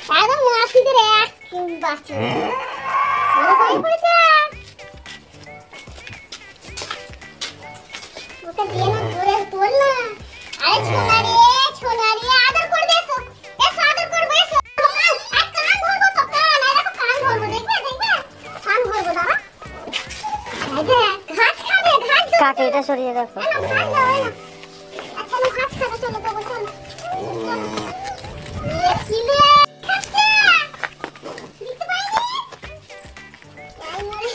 একদম মাছিদের এক বাচ্চা ভয় পড়েছে ওকে দিয়ে না ধরে তোল না আরে ছোনা রে আদর করবে এসো এসো আদর করবে এসো কান ধরবো তো কান আরে কান ধরবো দেখবে কান ধরবো দাঁড়া আগে ঘাস খাবে ঘাস কাকে এটা সরিয়ে রাখো আচ্ছা না ঘাস খাবে চলো তো বসো ये चिले খাচ্ছে দিতে পাইনি আই মরে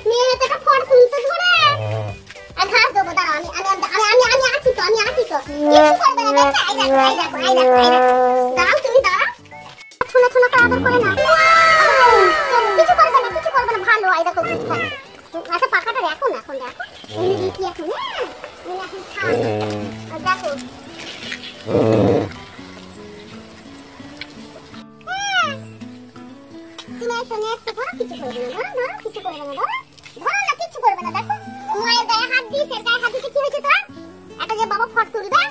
মেয়ে তো ফোন তুলতে ধরে আর ঘাস দেবো দাঁড়া আমি আছি তো কিছু করবে না দেখতে আই দেখো দাঁড়াও তুমি দাঁড়াও ছোনা ছোনা করে আদর করে না কিছু করবে না ভালো আই দেখো আচ্ছা পাখাটা রাখো না এখন দেখো উনি দিচ্ছি এখন দেখো তুমি এখানে একটা ধরো কিছু করবে না ধরো কিছু করবে না ধরো না কিছু করবে না দেখো মায়ের গায়ে হাত দিয়েছে গায়ে হাত দিতে কি হয়েছে তোর এটা যে বাবা ফট তুলবে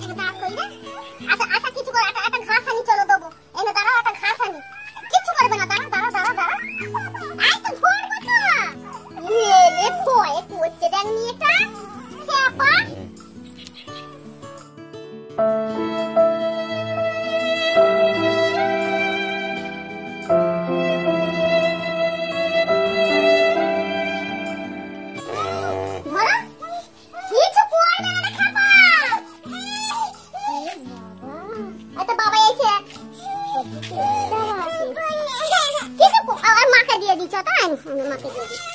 এটা দাঁড় কইরে আচ্ছা কিছু করে একটা ঘাস আনি চলো দেবো এনে দাঁড়াও একটা ঘাস আনি কিছু করবে না দাঁড়া আই তো ধরবো তো লেখো একটু হচ্ছে দেখ নিয়ে এটা খেপা মাকে দিয়ে দিচ্ছ তাই মাকে দিয়ে দিচ্ছি